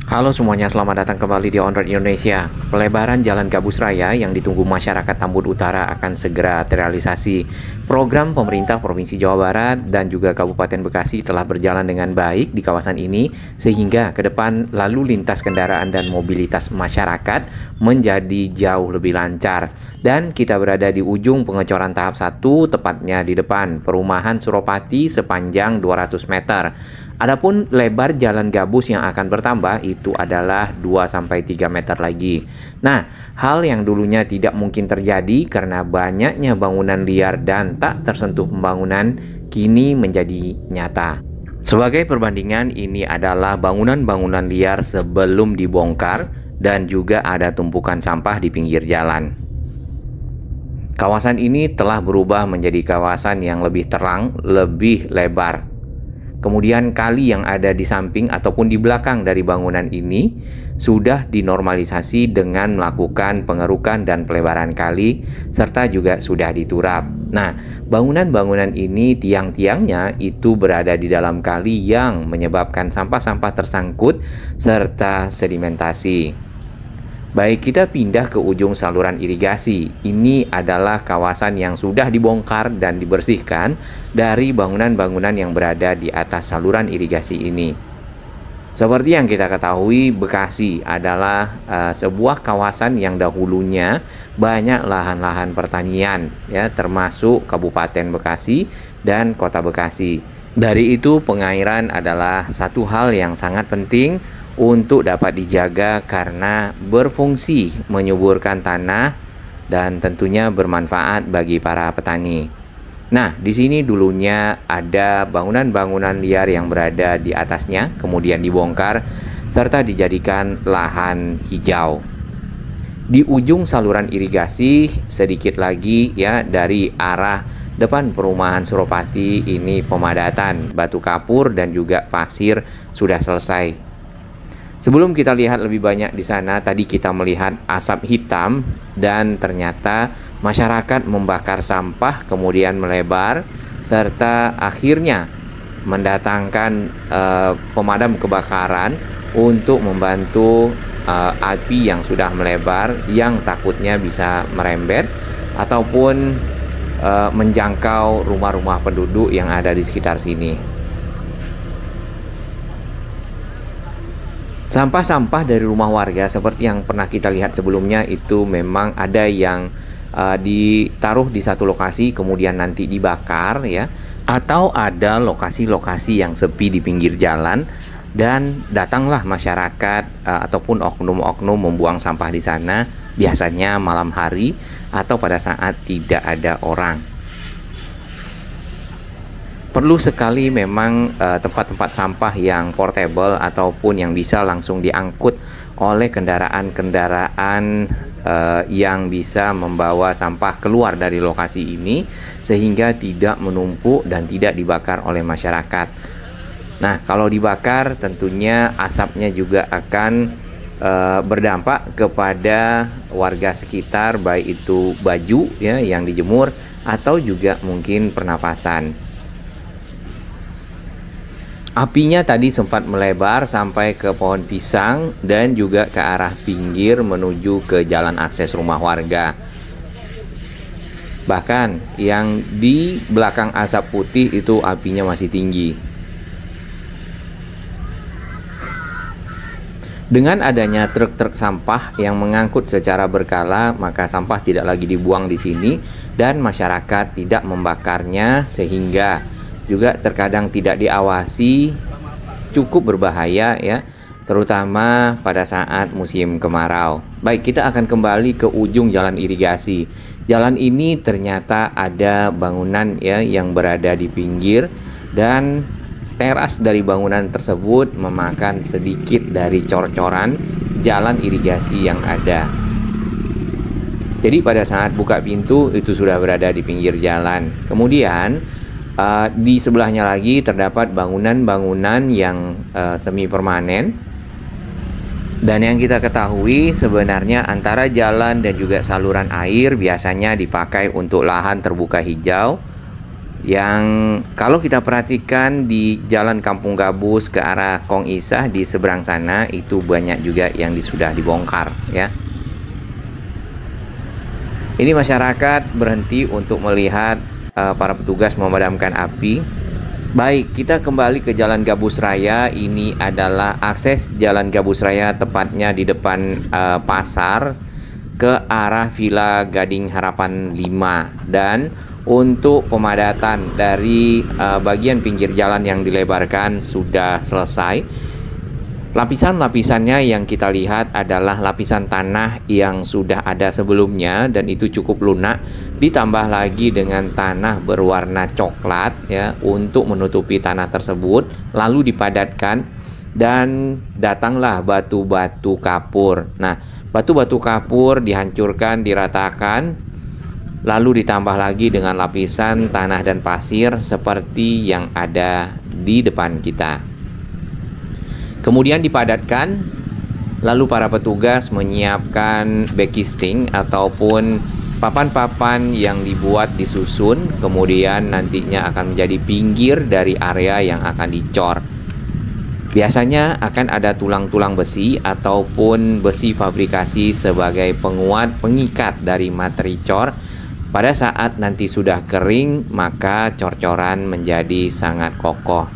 Halo semuanya, selamat datang kembali di On Road Indonesia. Pelebaran Jalan Gabus Raya yang ditunggu masyarakat Tambun Utara akan segera terrealisasi. Program pemerintah Provinsi Jawa Barat dan juga Kabupaten Bekasi telah berjalan dengan baik di kawasan ini, sehingga ke depan lalu lintas kendaraan dan mobilitas masyarakat menjadi jauh lebih lancar. Dan kita berada di ujung pengecoran tahap 1, tepatnya di depan perumahan Suropati sepanjang 200 meter. Adapun lebar jalan gabus yang akan bertambah itu adalah 2-3 meter lagi. Nah, hal yang dulunya tidak mungkin terjadi karena banyaknya bangunan liar dan tak tersentuh pembangunan kini menjadi nyata. Sebagai perbandingan, ini adalah bangunan-bangunan liar sebelum dibongkar dan juga ada tumpukan sampah di pinggir jalan. Kawasan ini telah berubah menjadi kawasan yang lebih terang, lebih lebar. Kemudian kali yang ada di samping ataupun di belakang dari bangunan ini sudah dinormalisasi dengan melakukan pengerukan dan pelebaran kali, serta juga sudah diturap. Nah, bangunan-bangunan ini tiang-tiangnya itu berada di dalam kali yang menyebabkan sampah-sampah tersangkut serta sedimentasi. Baik, kita pindah ke ujung saluran irigasi. Ini adalah kawasan yang sudah dibongkar dan dibersihkan dari bangunan-bangunan yang berada di atas saluran irigasi ini. Seperti yang kita ketahui, Bekasi adalah sebuah kawasan yang dahulunya banyak lahan-lahan pertanian, ya, termasuk Kabupaten Bekasi dan Kota Bekasi. Dari itu, pengairan adalah satu hal yang sangat penting untuk dapat dijaga karena berfungsi menyuburkan tanah dan tentunya bermanfaat bagi para petani. Nah, di sini dulunya ada bangunan-bangunan liar yang berada di atasnya, kemudian dibongkar serta dijadikan lahan hijau. Di ujung saluran irigasi sedikit lagi, ya, dari arah depan perumahan Suropati ini pemadatan batu kapur dan juga pasir sudah selesai. Sebelum kita lihat lebih banyak di sana, tadi kita melihat asap hitam dan ternyata masyarakat membakar sampah kemudian melebar serta akhirnya mendatangkan pemadam kebakaran untuk membantu api yang sudah melebar yang takutnya bisa merembet ataupun menjangkau rumah-rumah penduduk yang ada di sekitar sini. Sampah-sampah dari rumah warga seperti yang pernah kita lihat sebelumnya itu memang ada yang ditaruh di satu lokasi kemudian nanti dibakar, ya, atau ada lokasi-lokasi yang sepi di pinggir jalan dan datanglah masyarakat ataupun oknum-oknum membuang sampah di sana, biasanya malam hari atau pada saat tidak ada orang. Perlu sekali memang tempat-tempat sampah yang portable ataupun yang bisa langsung diangkut oleh kendaraan-kendaraan yang bisa membawa sampah keluar dari lokasi ini sehingga tidak menumpuk dan tidak dibakar oleh masyarakat. Nah, kalau dibakar tentunya asapnya juga akan berdampak kepada warga sekitar, baik itu baju, ya, yang dijemur atau juga mungkin pernapasan. Apinya tadi sempat melebar sampai ke pohon pisang dan juga ke arah pinggir menuju ke jalan akses rumah warga. Bahkan yang di belakang asap putih itu apinya masih tinggi. Dengan adanya truk-truk sampah yang mengangkut secara berkala, maka sampah tidak lagi dibuang di sini dan masyarakat tidak membakarnya sehingga juga terkadang tidak diawasi, cukup berbahaya, ya, terutama pada saat musim kemarau. Baik, kita akan kembali ke ujung jalan irigasi. Jalan ini ternyata ada bangunan, ya, yang berada di pinggir dan teras dari bangunan tersebut memakan sedikit dari cor-coran jalan irigasi yang ada. Jadi pada saat buka pintu itu sudah berada di pinggir jalan. Kemudian di sebelahnya lagi terdapat bangunan-bangunan yang semi permanen. Dan yang kita ketahui sebenarnya antara jalan dan juga saluran air biasanya dipakai untuk lahan terbuka hijau Yang kalau kita perhatikan di Jalan Kampung Gabus ke arah Kong Isah di seberang sana itu banyak juga yang sudah dibongkar ya. Ini masyarakat berhenti untuk melihat para petugas memadamkan api. Baik, kita kembali ke Jalan Gabus Raya. Ini adalah akses Jalan Gabus Raya, tepatnya di depan pasar ke arah Villa Gading Harapan 5. Dan untuk pemadatan dari bagian pinggir jalan yang dilebarkan sudah selesai. Lapisan-lapisannya yang kita lihat adalah lapisan tanah yang sudah ada sebelumnya dan itu cukup lunak, ditambah lagi dengan tanah berwarna coklat ya untuk menutupi tanah tersebut, lalu dipadatkan dan datanglah batu-batu kapur. Nah, batu-batu kapur dihancurkan, diratakan, lalu ditambah lagi dengan lapisan tanah dan pasir seperti yang ada di depan kita. Kemudian dipadatkan, lalu para petugas menyiapkan backisting ataupun papan-papan yang dibuat disusun, kemudian nantinya akan menjadi pinggir dari area yang akan dicor. Biasanya akan ada tulang-tulang besi ataupun besi fabrikasi sebagai penguat pengikat dari materi cor. Pada saat nanti sudah kering, maka cor-coran menjadi sangat kokoh.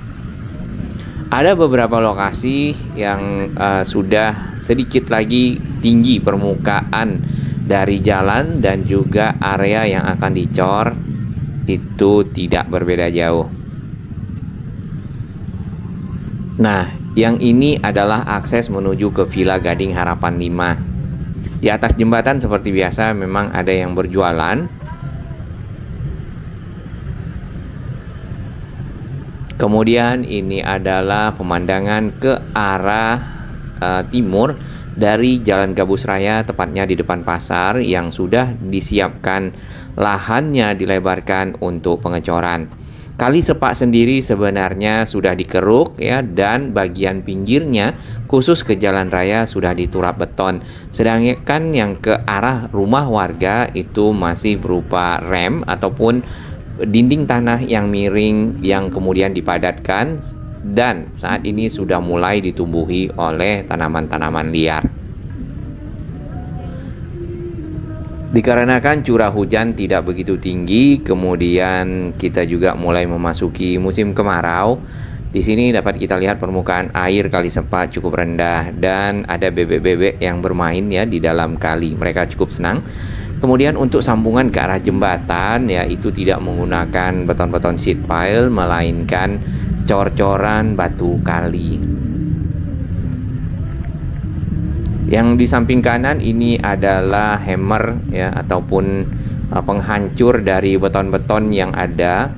Ada beberapa lokasi yang sudah sedikit lagi tinggi permukaan dari jalan dan juga area yang akan dicor itu tidak berbeda jauh. Nah, yang ini adalah akses menuju ke Villa Gading Harapan 5. Di atas jembatan seperti biasa memang ada yang berjualan. Kemudian ini adalah pemandangan ke arah timur dari Jalan Gabus Raya, tepatnya di depan pasar yang sudah disiapkan lahannya dilebarkan untuk pengecoran. Kali sepak sendiri sebenarnya sudah dikeruk ya, dan bagian pinggirnya khusus ke jalan raya sudah diturap beton. Sedangkan yang ke arah rumah warga itu masih berupa rem ataupun dinding tanah yang miring yang kemudian dipadatkan dan saat ini sudah mulai ditumbuhi oleh tanaman-tanaman liar. Dikarenakan curah hujan tidak begitu tinggi, kemudian kita juga mulai memasuki musim kemarau. Di sini dapat kita lihat permukaan air Kali Sepak cukup rendah dan ada bebek-bebek yang bermain ya di dalam kali. Mereka cukup senang. Kemudian untuk sambungan ke arah jembatan ya itu tidak menggunakan beton-beton sheet pile melainkan cor-coran batu kali. Yang di samping kanan ini adalah hammer ya ataupun penghancur dari beton-beton yang ada.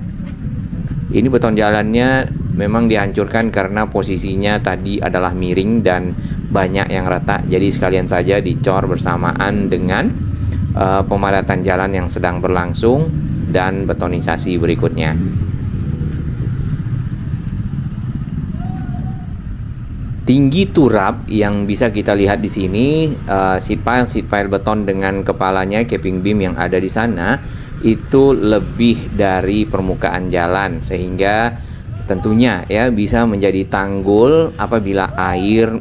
Ini beton jalannya memang dihancurkan karena posisinya tadi adalah miring dan banyak yang retak. Jadi sekalian saja dicor bersamaan dengan pemadatan jalan yang sedang berlangsung dan betonisasi berikutnya. Tinggi turap yang bisa kita lihat di sini, sheet pile beton dengan kepalanya capping beam yang ada di sana itu lebih dari permukaan jalan, sehingga tentunya ya bisa menjadi tanggul apabila air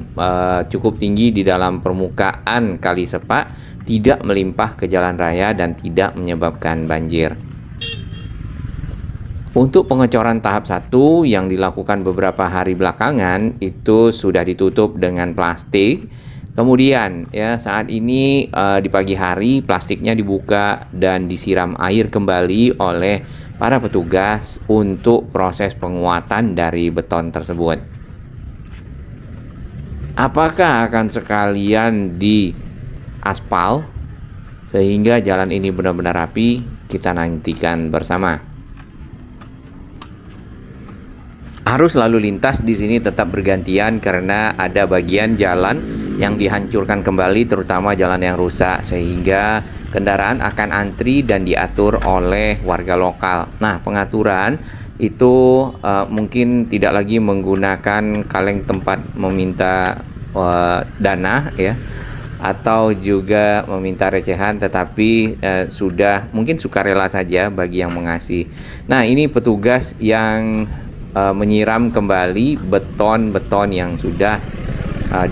cukup tinggi di dalam permukaan Kali Sepak tidak melimpah ke jalan raya dan tidak menyebabkan banjir. Untuk pengecoran tahap 1 yang dilakukan beberapa hari belakangan itu sudah ditutup dengan plastik. Kemudian ya saat ini di pagi hari plastiknya dibuka dan disiram air kembali oleh para petugas untuk proses penguatan dari beton tersebut. Apakah akan sekalian di aspal sehingga jalan ini benar-benar rapi? Kita nantikan bersama. Arus lalu lintas di sini tetap bergantian karena ada bagian jalan yang dihancurkan kembali, terutama jalan yang rusak, sehingga kendaraan akan antri dan diatur oleh warga lokal. Nah, pengaturan itu mungkin tidak lagi menggunakan kaleng tempat meminta dana ya, atau juga meminta recehan, tetapi sudah mungkin sukarela saja bagi yang mengasih. Nah, ini petugas yang menyiram kembali beton-beton yang sudah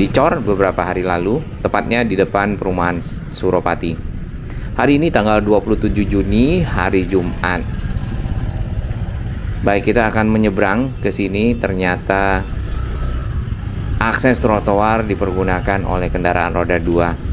dicor beberapa hari lalu, tepatnya di depan perumahan Suropati. Hari ini tanggal 27 Juni, hari Jumat. Baik, kita akan menyeberang ke sini. Ternyata akses trotoar dipergunakan oleh kendaraan roda 2.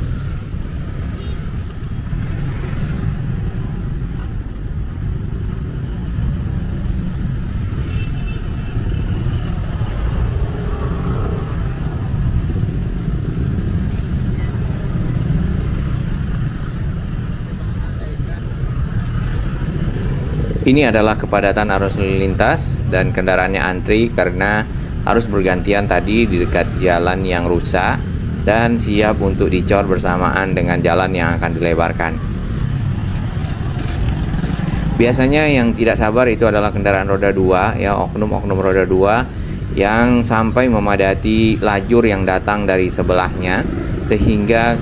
Ini adalah kepadatan arus lalu lintas dan kendaraannya antri karena harus bergantian tadi di dekat jalan yang rusak dan siap untuk dicor bersamaan dengan jalan yang akan dilebarkan. Biasanya yang tidak sabar itu adalah kendaraan roda 2, ya, oknum-oknum roda 2 yang sampai memadati lajur yang datang dari sebelahnya sehingga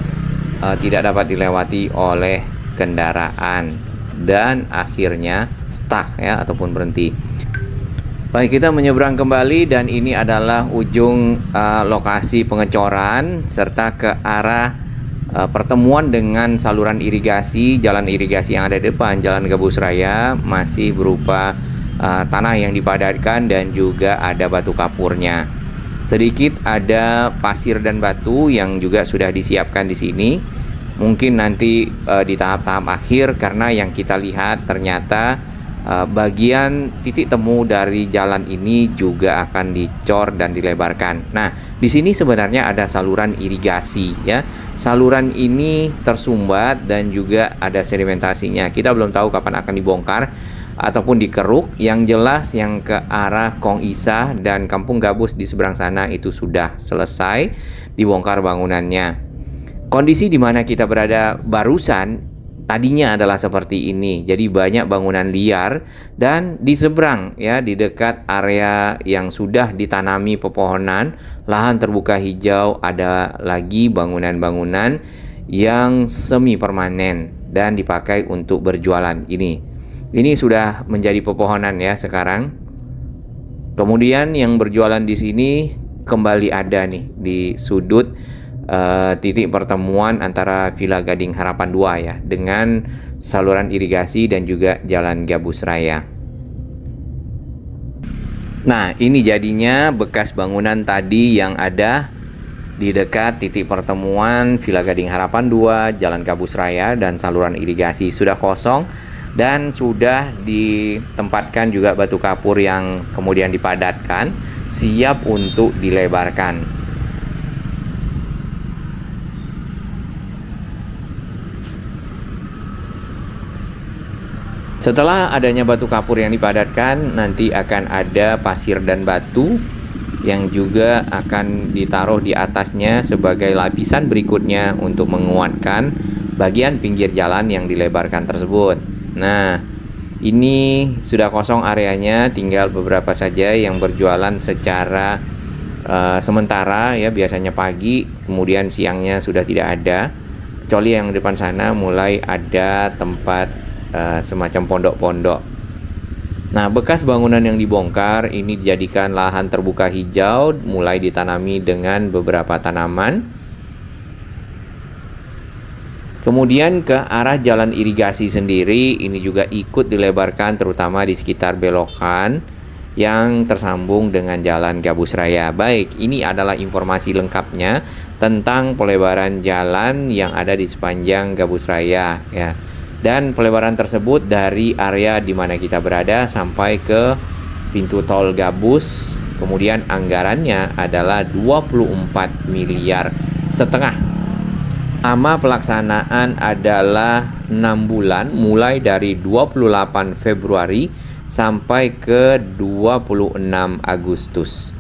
tidak dapat dilewati oleh kendaraan dan akhirnya stuck, ya, ataupun berhenti. Baik, kita menyeberang kembali dan ini adalah ujung lokasi pengecoran serta ke arah pertemuan dengan saluran irigasi. Jalan irigasi yang ada di depan Jalan Gabus Raya masih berupa tanah yang dipadatkan dan juga ada batu kapurnya. Sedikit ada pasir dan batu yang juga sudah disiapkan di sini. Mungkin nanti di tahap-tahap akhir, karena yang kita lihat ternyata bagian titik temu dari jalan ini juga akan dicor dan dilebarkan. Nah, di sini sebenarnya ada saluran irigasi, ya. Saluran ini tersumbat dan juga ada sedimentasinya. Kita belum tahu kapan akan dibongkar ataupun dikeruk. Yang jelas yang ke arah Kong Isah dan Kampung Gabus di seberang sana itu sudah selesai dibongkar bangunannya. Kondisi di mana kita berada barusan tadinya adalah seperti ini. Jadi banyak bangunan liar dan di seberang, ya, di dekat area yang sudah ditanami pepohonan, lahan terbuka hijau, ada lagi bangunan-bangunan yang semi permanen dan dipakai untuk berjualan. Ini sudah menjadi pepohonan, ya, sekarang. Kemudian yang berjualan di sini kembali ada nih di sudut titik pertemuan antara Villa Gading Harapan 2, ya, dengan saluran irigasi dan juga Jalan Gabus Raya. Nah, ini jadinya bekas bangunan tadi yang ada di dekat titik pertemuan Villa Gading Harapan 2, Jalan Gabus Raya dan saluran irigasi sudah kosong dan sudah ditempatkan juga batu kapur yang kemudian dipadatkan, siap untuk dilebarkan. Setelah adanya batu kapur yang dipadatkan, nanti akan ada pasir dan batu yang juga akan ditaruh di atasnya sebagai lapisan berikutnya untuk menguatkan bagian pinggir jalan yang dilebarkan tersebut. Nah, ini sudah kosong areanya, tinggal beberapa saja yang berjualan secara sementara, ya, biasanya pagi, kemudian siangnya sudah tidak ada. Kecuali yang di depan sana mulai ada tempat semacam pondok-pondok. Nah, bekas bangunan yang dibongkar ini dijadikan lahan terbuka hijau, mulai ditanami dengan beberapa tanaman. Kemudian ke arah jalan irigasi sendiri ini juga ikut dilebarkan, terutama di sekitar belokan yang tersambung dengan Jalan Gabus Raya. Baik, ini adalah informasi lengkapnya tentang pelebaran jalan yang ada di sepanjang Gabus Raya, ya. Dan pelebaran tersebut dari area di mana kita berada sampai ke pintu tol Gabus. Kemudian anggarannya adalah 24,5 miliar. Lama pelaksanaan adalah 6 bulan, mulai dari 28 Februari sampai ke 26 Agustus.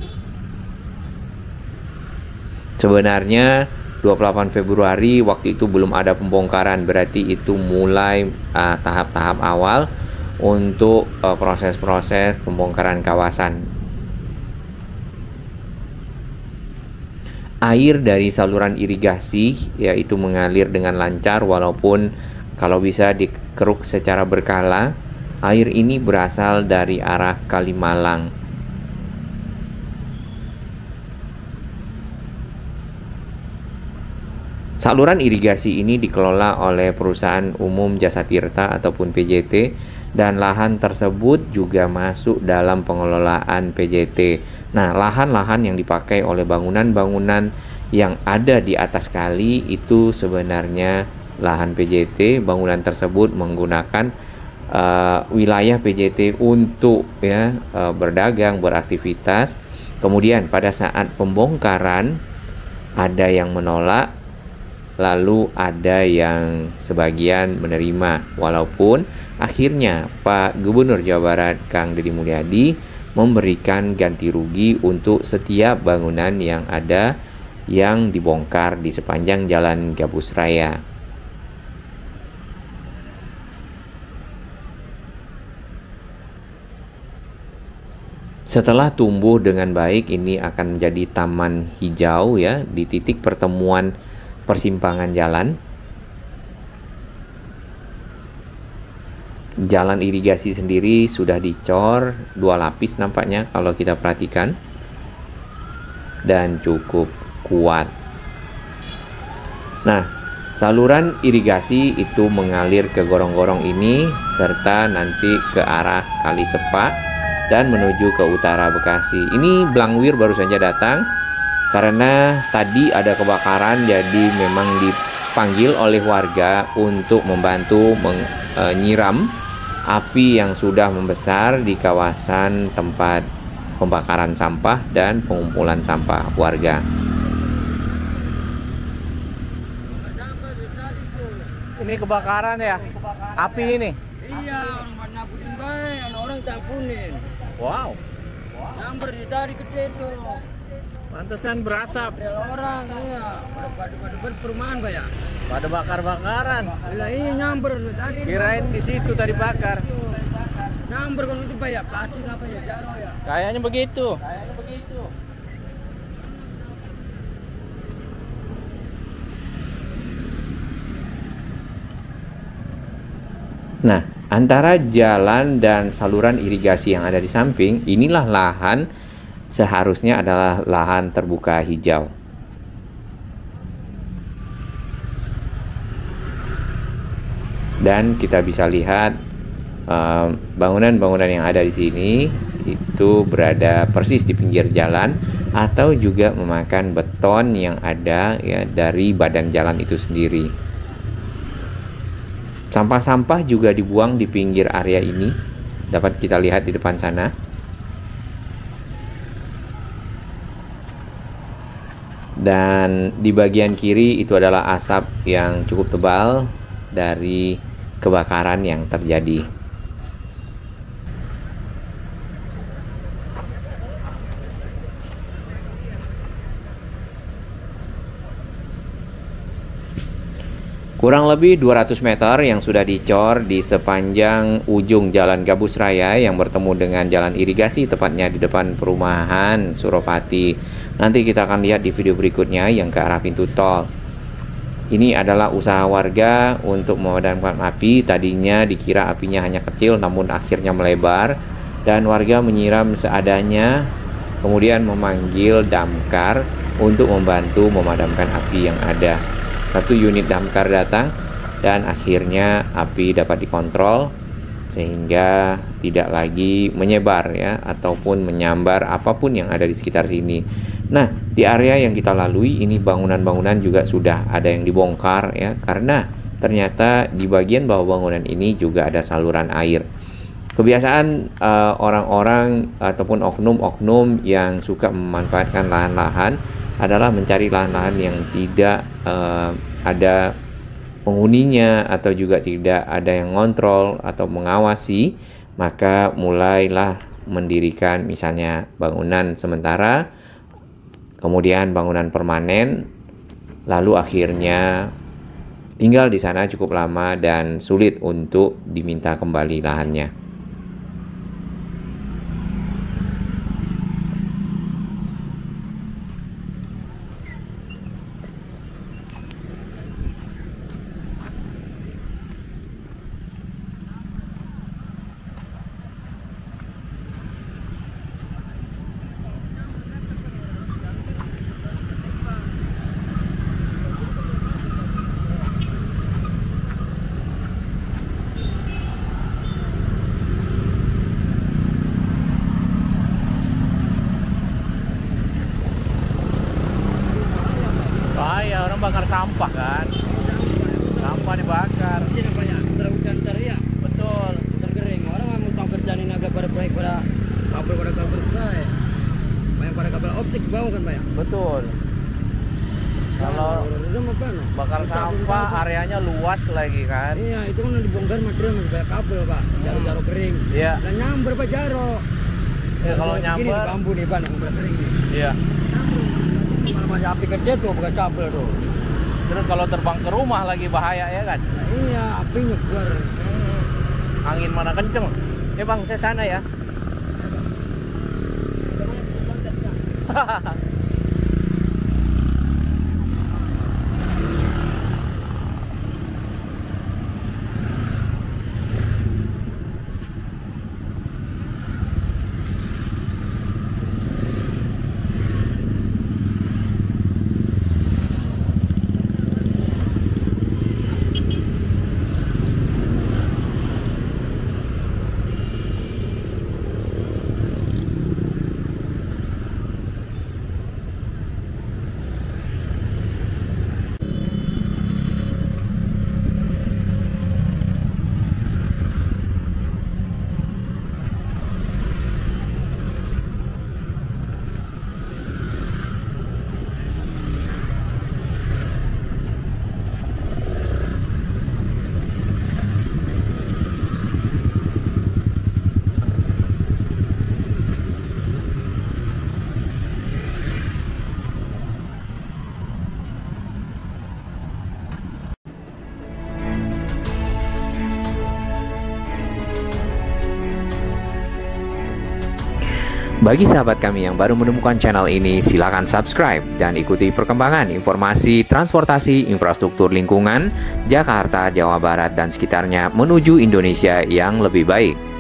Sebenarnya 28 Februari waktu itu belum ada pembongkaran, berarti itu mulai tahap-tahap awal untuk proses-proses pembongkaran kawasan. air dari saluran irigasi yaitu mengalir dengan lancar, walaupun kalau bisa dikeruk secara berkala. Air ini berasal dari arah Kalimalang. Saluran irigasi ini dikelola oleh Perusahaan Umum Jasa Tirta ataupun PJT, dan lahan tersebut juga masuk dalam pengelolaan PJT. Nah, lahan-lahan yang dipakai oleh bangunan-bangunan yang ada di atas kali itu sebenarnya lahan PJT. Bangunan tersebut menggunakan wilayah PJT untuk berdagang, beraktivitas. Kemudian pada saat pembongkaran ada yang menolak, lalu ada yang sebagian menerima, walaupun akhirnya Pak Gubernur Jawa Barat Kang Deddy Mulyadi memberikan ganti rugi untuk setiap bangunan yang ada yang dibongkar di sepanjang Jalan Gabus Raya. Setelah tumbuh dengan baik, ini akan menjadi taman hijau ya di titik pertemuan persimpangan jalan. Jalan irigasi sendiri sudah dicor 2 lapis nampaknya kalau kita perhatikan, dan cukup kuat. Nah, saluran irigasi itu mengalir ke gorong-gorong ini serta nanti ke arah Kali Sepak dan menuju ke utara Bekasi. Ini Blangwir baru saja datang karena tadi ada kebakaran, jadi memang dipanggil oleh warga untuk membantu menyiram api yang sudah membesar di kawasan tempat pembakaran sampah dan pengumpulan sampah warga. Ini kebakaran ya? Api ini? Iya, nabutin baik, orang tak punin. Wow. Nyamber ditarik ke situ. Pantesan berasap. Ada orang, iya. Pada perumahan kayak. Pada bakar-bakaran. Iya, nyamber tadi. Kirain di situ tadi bakar. Nyamber kan itu banyak plastik apa ya, jaro ya. Kayaknya begitu. Nah, antara jalan dan saluran irigasi yang ada di samping, inilah lahan seharusnya adalah lahan terbuka hijau. Dan kita bisa lihat bangunan-bangunan yang ada di sini itu berada persis di pinggir jalan atau juga memakan beton yang ada ya dari badan jalan itu sendiri. Sampah-sampah juga dibuang di pinggir area ini, dapat kita lihat di depan sana. Dan di bagian kiri itu adalah asap yang cukup tebal dari kebakaran yang terjadi. Kurang lebih 200 meter yang sudah dicor di sepanjang ujung Jalan Gabus Raya yang bertemu dengan jalan irigasi, tepatnya di depan perumahan Suropati. Nanti kita akan lihat di video berikutnya yang ke arah pintu tol. Ini adalah usaha warga untuk memadamkan api. Tadinya dikira apinya hanya kecil, namun akhirnya melebar. Dan warga menyiram seadanya, kemudian memanggil damkar untuk membantu memadamkan api yang ada. 1 unit damkar datang dan akhirnya api dapat dikontrol sehingga tidak lagi menyebar ya ataupun menyambar apapun yang ada di sekitar sini. Nah, di area yang kita lalui ini bangunan-bangunan juga sudah ada yang dibongkar ya, karena ternyata di bagian bawah bangunan ini juga ada saluran air. Kebiasaan orang-orang ataupun oknum-oknum yang suka memanfaatkan lahan-lahan adalah mencari lahan-lahan yang tidak ada penghuninya atau juga tidak ada yang ngontrol atau mengawasi, maka mulailah mendirikan misalnya bangunan sementara, kemudian bangunan permanen, lalu akhirnya tinggal di sana cukup lama dan sulit untuk diminta kembali lahannya. orang bakar sampah kan. Sampah dibakar. Sini banyak terhujan teriak. Betul. Terkering. Orang mau tahu kerjaan ini agak pada proyek pada kabel ya. Banyak pada kabel optik bawah kan banyak. Betul. Kalau bakar sampah areanya luas lagi kan. Iya, itu kan dibongkar material masih banyak kabel, Pak. Jaro-jaro kering. Iya. Dan nyamber Pak jaro. Ya, kalau Ini nyamber. bambu nih, Pak, yang udah kering nih. Iya. Mana banyak api kecil tuh, bukan kabel tuh. Terus kalau terbang ke rumah lagi bahaya ya kan. Nah, iya, api nyebar. Angin mana kenceng. Bang, saya sana ya. Bagi sahabat kami yang baru menemukan channel ini, silakan subscribe dan ikuti perkembangan informasi transportasi infrastruktur lingkungan Jakarta, Jawa Barat, dan sekitarnya menuju Indonesia yang lebih baik.